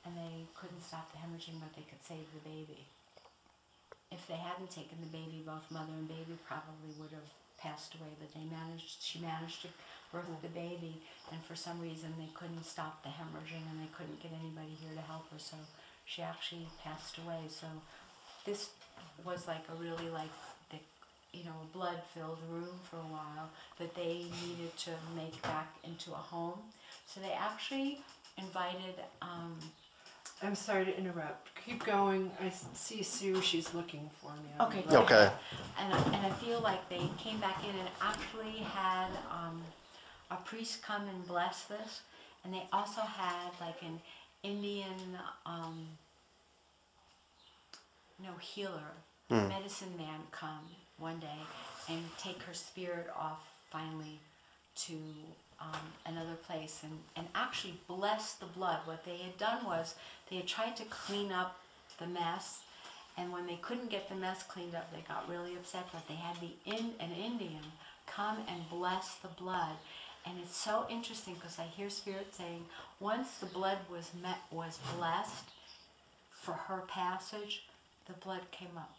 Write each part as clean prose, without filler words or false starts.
and they couldn't stop the hemorrhaging, but they could save the baby. If they hadn't taken the baby, both mother and baby probably would have passed away, but she managed to birth the baby, and for some reason they couldn't stop the hemorrhaging and they couldn't get anybody here to help her, so she actually passed away. So this was like a really a blood-filled room for a while that they needed to make back into a home. So they actually invited... I'm sorry to interrupt. Keep going. I see Sue. She's looking for me. Okay. Okay. And I feel like they came back in and actually had a priest come and bless this. And they also had like an Indian healer, medicine man come one day and take her spirit off finally to another place and actually bless the blood. What they had done was they had tried to clean up the mess, and when they couldn't get the mess cleaned up, they got really upset, but they had an Indian come and bless the blood. And it's so interesting because I hear Spirit saying once the blood was blessed for her passage, the blood came up.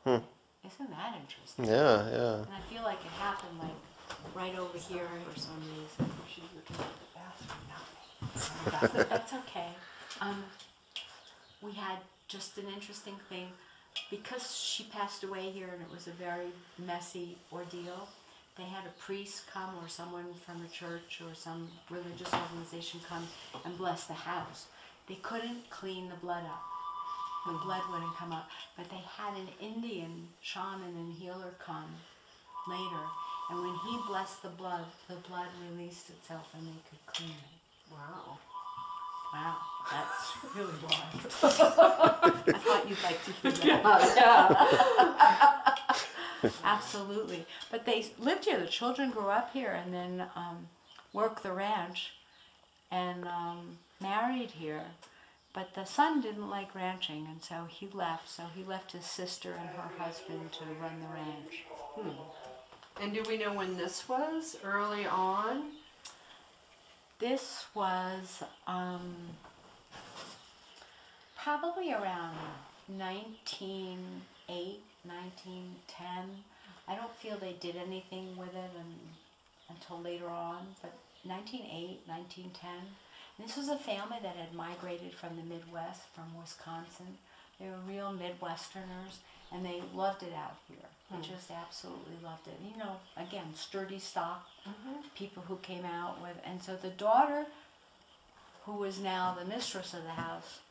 Isn't that interesting? Yeah. And I feel like it happened like right over here for some reason. She's looking at the bathroom, not me. That's okay. We had just an interesting thing. Because she passed away here and it was a very messy ordeal, they had a priest come or someone from a church or some religious organization come and bless the house. They couldn't clean the blood up. The blood wouldn't come up. But they had an Indian shaman and healer come later. And when he blessed the blood released itself and they could clean it. Wow. Wow, that's really wild. I thought you'd like to hear that. Yeah. Absolutely. But they lived here. The children grew up here and then worked the ranch and married here. But the son didn't like ranching, and so he left. So he left his sister and her husband to run the ranch. And do we know when this was? Early on? This was probably around 1908, 1910. I don't feel they did anything with it until later on, but 1908, 1910. And this was a family that had migrated from the Midwest, from Wisconsin. They were real Midwesterners, and they loved it out here. They just absolutely loved it. You know, again, sturdy stock, people who came out with, and so the daughter, who was now the mistress of the house,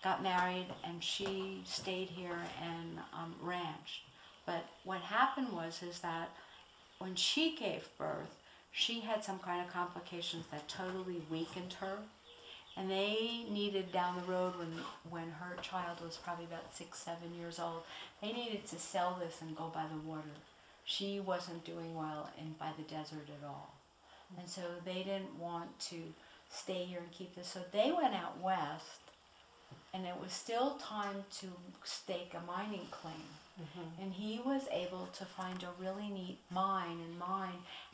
got married, and she stayed here and ranched. But what happened is that when she gave birth, she had some kind of complications that totally weakened her. And they needed down the road, when her child was probably about 6, 7 years old, they needed to sell this and go by the water. She wasn't doing well by the desert at all. And so they didn't want to stay here and keep this. So they went out west, and it was still time to stake a mining claim. And he was able to find a really neat mine, and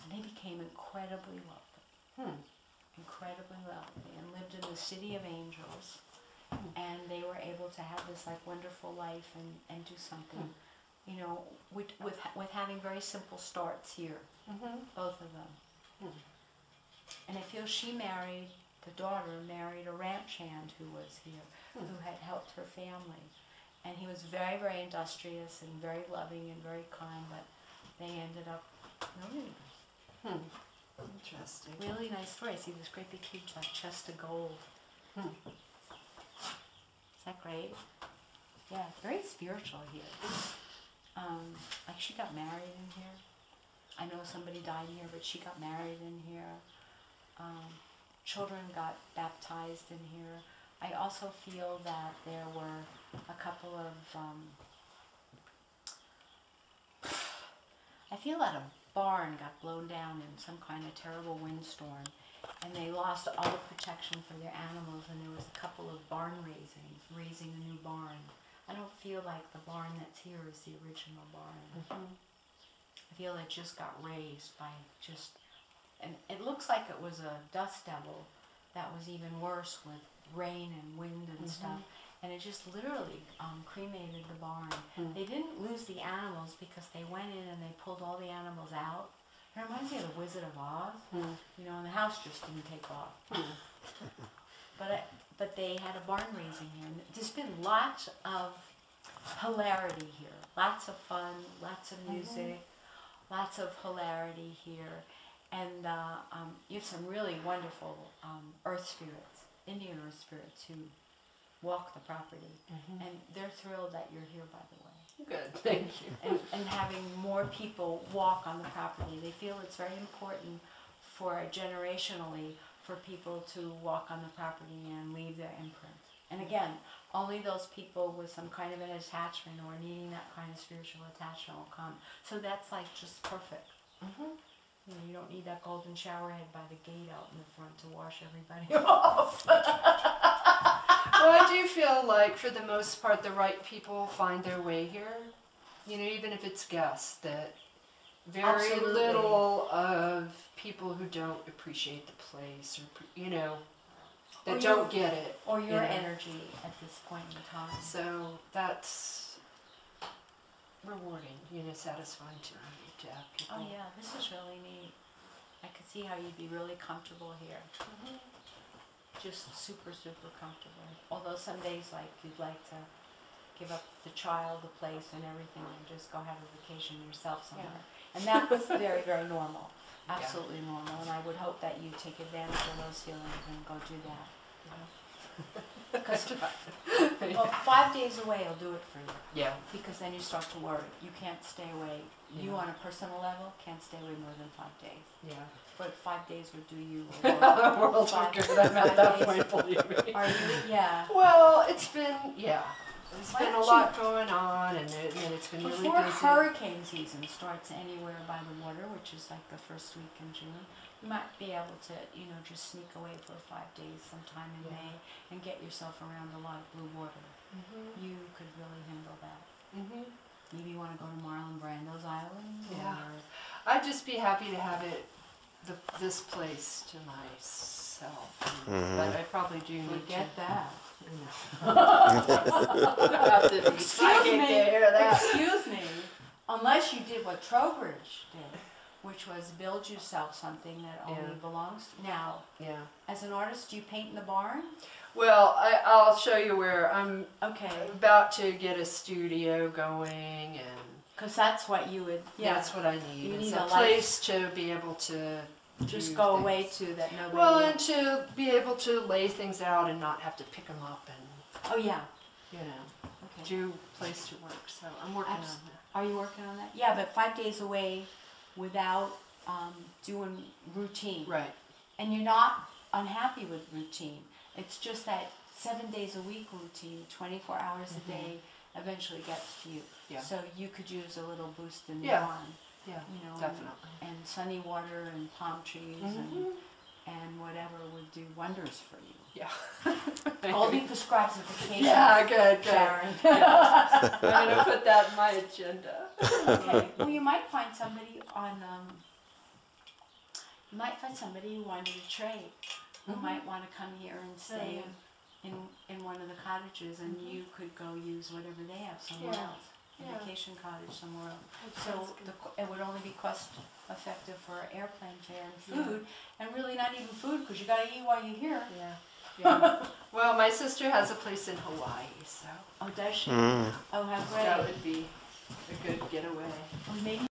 they became incredibly wealthy. Incredibly wealthy, and lived in the city of angels, and they were able to have this like wonderful life and do something, you know, with having very simple starts here, both of them. And I feel the daughter married a ranch hand who was here, who had helped her family, and he was very, very industrious and very loving and very kind, but they ended up ruining her. Interesting. Really nice story. I see this great big huge like chest of gold. Is that great? Yeah, very spiritual here. Like she got married in here. I know somebody died here, but she got married in here. Children got baptized in here. I also feel that there were a couple of I feel that a barn got blown down in some kind of terrible windstorm, and they lost all the protection for their animals, and there was a couple of barn raising a new barn. I don't feel like the barn that's here is the original barn. I feel it just got raised by and it looks like it was a dust devil that was even worse with rain and wind and stuff. And it just literally cremated the barn. They didn't lose the animals because they went in and they pulled all the animals out. It reminds me of the Wizard of Oz, you know, and the house just didn't take off. But they had a barn raising here. And there's been lots of hilarity here, lots of fun, lots of music, lots of hilarity here. And you have some really wonderful earth spirits, Indian earth spirits, who walk the property. And they're thrilled that you're here, by the way. Good, thank you. And having more people walk on the property. They feel it's very important for generationally for people to walk on the property and leave their imprint. And again, only those people with some kind of an attachment or needing that kind of spiritual attachment will come. So that's like just perfect. You know, you don't need that golden shower head by the gate out in the front to wash everybody off. Well, I do feel like, for the most part, the right people find their way here. You know, even if it's guests, that very little of people who don't appreciate the place, or you know, that don't get it, or your energy at this point in time. So that's rewarding, you know, satisfying to me to have people. Oh yeah, this is really neat. I could see how you'd be really comfortable here. Just super, super comfortable. Although some days, like, you'd like to give up the child, the place, and everything, and just go have a vacation yourself somewhere. And that's very, very normal. Absolutely normal. And I would hope that you take advantage of those feelings and go do that. Because 5 days away will do it for you. Yeah. Because then you start to worry. You can't stay away. You, on a personal level, can't stay away more than 5 days. Yeah. But 5 days would do you. The world's good. I'm at that point, believe me. Are you? Yeah. Well, it's been, there's been a lot going on, and it's been really busy. Before hurricane season starts anywhere by the water, which is like the first week in June, you might be able to, you know, just sneak away for 5 days sometime in May and get yourself around a lot of blue water. You could really handle that. Maybe you want to go to Marlon Brando's island? Yeah. I'd just be happy to have it, this place to myself. But I probably do need Forget that. Excuse me. Unless you did what Trowbridge did, which was build yourself something that only belongs to. Now, as an artist, do you paint in the barn? Well, I'll show you where I'm about to get a studio going, and because that's what you would. Yeah, that's what I need. You it's need a place to be able to just go away to that nobody. Well, and to be able to lay things out and not have to pick them up and. You know, do place to work. So I'm working on that. Are you working on that? Yeah, but 5 days away without doing routine. Right. And you're not unhappy with routine. It's just that 7 days a week routine, 24 hours a day, eventually gets to you. Yeah. So you could use a little boost in the Yeah. barn. Yeah, you know, definitely. And sunny water and palm trees and whatever would do wonders for you. Yeah. Goldi prescribes a vacation. Yeah, good. Sharon. I'm going to put that in my agenda. Okay. Well, you might find somebody who wanted to trade, who might want to come here and stay in one of the cottages, and you could go use whatever they have somewhere else. A vacation cottage somewhere else. So it would only be cost effective for airplane fare and food, and really not even food, because you got to eat while you're here. Yeah. Well, my sister has a place in Hawaii, so. Oh, does she? Oh, how great. That would be a good getaway. Or maybe